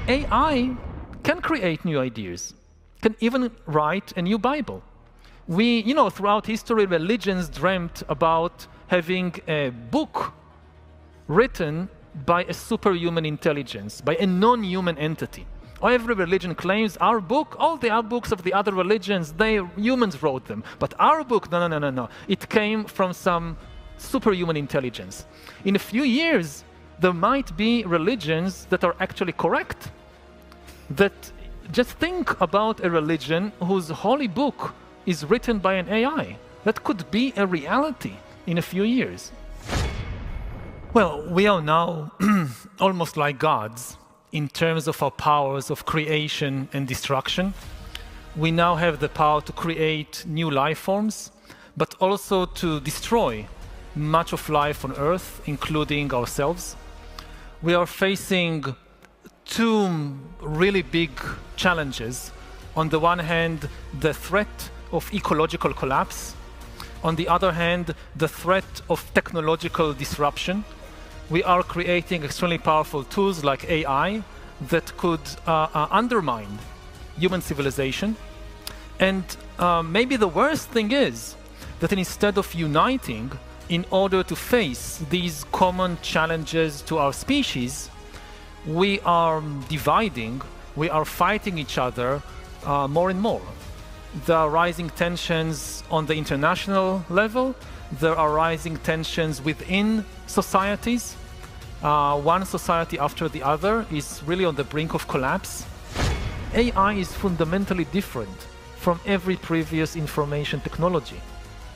AI can create new ideas, can even write a new Bible. Throughout history, religions dreamt about having a book written by a superhuman intelligence, by a non-human entity. Every religion claims our book, all the other books of the other religions, humans wrote them. But our book, no. It came from some superhuman intelligence. In a few years, there might be religions that are actually correct. Just think about a religion whose holy book is written by an AI. That could be a reality in a few years. Well, we are now almost like gods in terms of our powers of creation and destruction. We now have the power to create new life forms, but also to destroy much of life on Earth, including ourselves. We are facing two really big challenges. On the one hand, the threat of ecological collapse. On the other hand, the threat of technological disruption. We are creating extremely powerful tools like AI that could undermine human civilization. And maybe the worst thing is that instead of uniting in order to face these common challenges to our species, we are dividing, we are fighting each other more and more. There are rising tensions on the international level. There are rising tensions within societies. One society after the other is really on the brink of collapse. AI is fundamentally different from every previous information technology.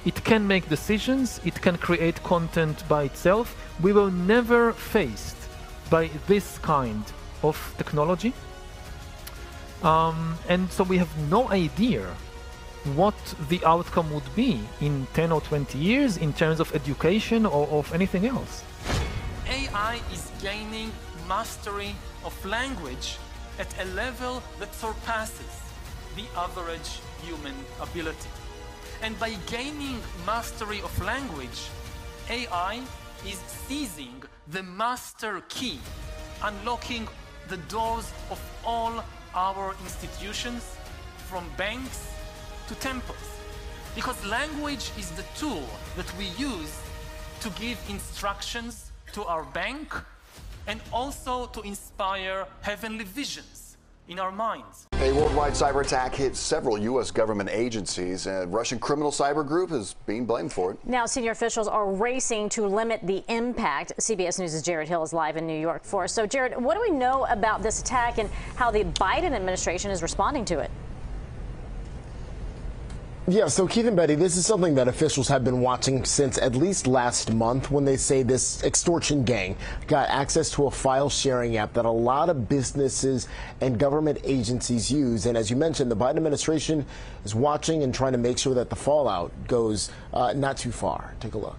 It can make decisions, it can create content by itself. We were never faced by this kind of technology. And so we have no idea what the outcome would be in 10 or 20 years in terms of education or of anything else. AI is gaining mastery of language at a level that surpasses the average human ability. And by gaining mastery of language, AI is seizing the master key, unlocking the doors of all our institutions, from banks to temples. Because language is the tool that we use to give instructions to our bank and also to inspire heavenly visions in our minds. A worldwide cyber attack hit several U.S. government agencies. A Russian criminal cyber group is being blamed for it. Now, senior officials are racing to limit the impact. CBS News' Jared Hill is live in New York for us. So, Jared, what do we know about this attack and how the Biden administration is responding to it? Yeah, so Keith and Betty, this is something that officials have been watching since at least last month, when they say this extortion gang got access to a file sharing app that a lot of businesses and government agencies use. And as you mentioned, the Biden administration is watching and trying to make sure that the fallout goes not too far. Take a look.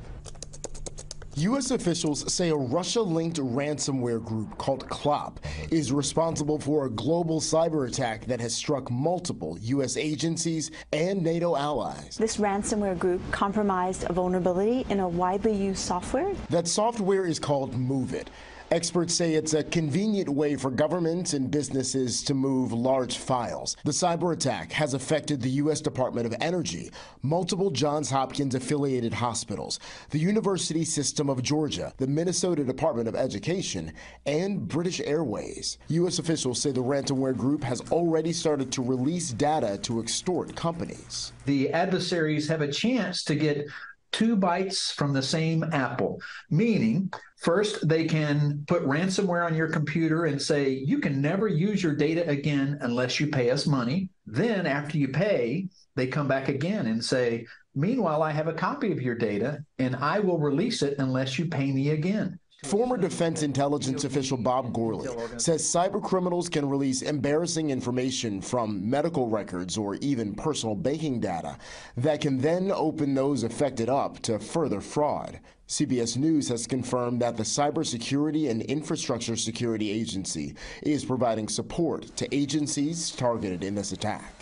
U.S. officials say a Russia-linked ransomware group called CLOP is responsible for a global cyber attack that has struck multiple U.S. agencies and NATO allies. This ransomware group compromised a vulnerability in a widely used software. That software is called MoveIt. Experts say it's a convenient way for governments and businesses to move large files. The cyber attack has affected the U.S. Department of Energy, multiple Johns Hopkins affiliated hospitals, the University System of Georgia, the Minnesota Department of Education, and British Airways. U.S. officials say the ransomware group has already started to release data to extort companies. The adversaries have a chance to get 2 bites from the same apple, meaning first they can put ransomware on your computer and say, you can never use your data again unless you pay us money. Then after you pay, they come back again and say, meanwhile, I have a copy of your data and I will release it unless you pay me again. Former Defense Intelligence official Bob Gourley says cyber criminals can release embarrassing information from medical records or even personal banking data that can then open those affected up to further fraud. CBS News has confirmed that the Cybersecurity and Infrastructure Security Agency is providing support to agencies targeted in this attack.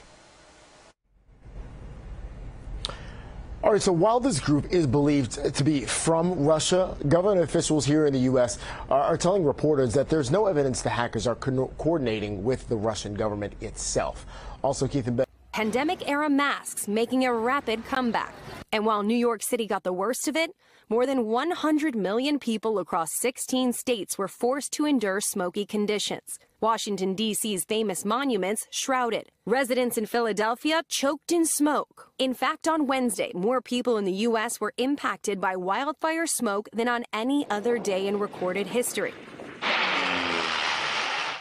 All right. right, so while this group is believed to be from Russia, government officials here in the U.S. are telling reporters that there's no evidence the hackers are coordinating with the Russian government itself. Also, Keith and Ben. Pandemic-era masks making a rapid comeback. And while New York City got the worst of it, more than 100 million people across 16 states were forced to endure smoky conditions. Washington, D.C.'s famous monuments shrouded. Residents in Philadelphia choked in smoke. In fact, on Wednesday, more people in the U.S. were impacted by wildfire smoke than on any other day in recorded history.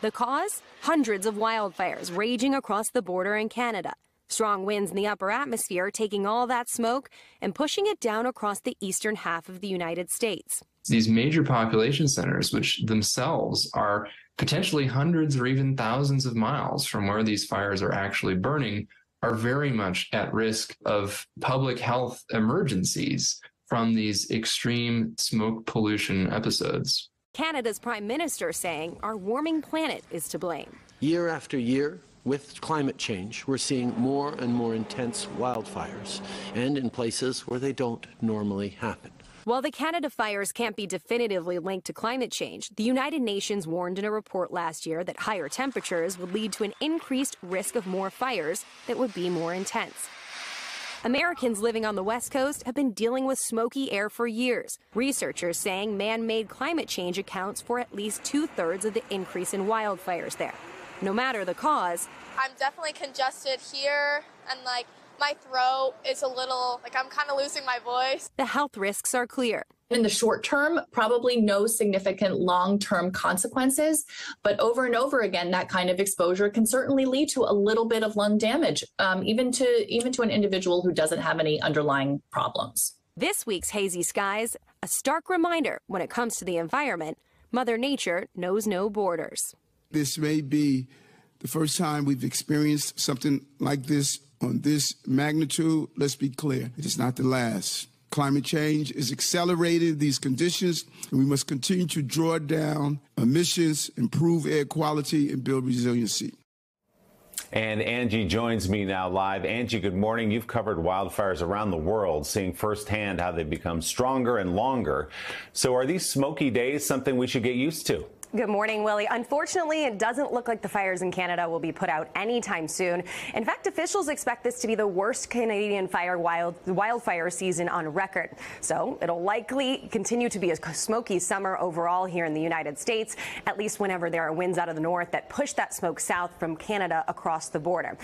The cause? Hundreds of wildfires raging across the border in Canada. Strong winds in the upper atmosphere taking all that smoke and pushing it down across the eastern half of the United States. These major population centers, which themselves are potentially hundreds or even thousands of miles from where these fires are actually burning, are very much at risk of public health emergencies from these extreme smoke pollution episodes. Canada's Prime Minister saying our warming planet is to blame. Year after year, with climate change, we're seeing more and more intense wildfires, and in places where they don't normally happen. While the Canada fires can't be definitively linked to climate change, the United Nations warned in a report last year that higher temperatures would lead to an increased risk of more fires that would be more intense. Americans living on the West Coast have been dealing with smoky air for years. Researchers saying man-made climate change accounts for at least 2/3 of the increase in wildfires there. No matter the cause, I'm definitely congested here, and my throat is a little, I'm kind of losing my voice. The health risks are clear. In the short term, probably no significant long-term consequences, but over and over again, that kind of exposure can certainly lead to a little bit of lung damage, even to an individual who doesn't have any underlying problems. This week's Hazy Skies, a stark reminder when it comes to the environment, Mother Nature knows no borders. This may be the first time we've experienced something like this on this magnitude. Let's be clear, it is not the last. Climate change is accelerating these conditions, and we must continue to draw down emissions, improve air quality, and build resiliency. And Angie joins me now live. Angie, good morning. You've covered wildfires around the world, seeing firsthand how they become stronger and longer. So are these smoky days something we should get used to? Good morning, Willie. Unfortunately, it doesn't look like the fires in Canada will be put out anytime soon. In fact, officials expect this to be the worst Canadian wildfire season on record. So it'll likely continue to be a smoky summer overall here in the United States, at least whenever there are winds out of the north that push that smoke south from Canada across the border.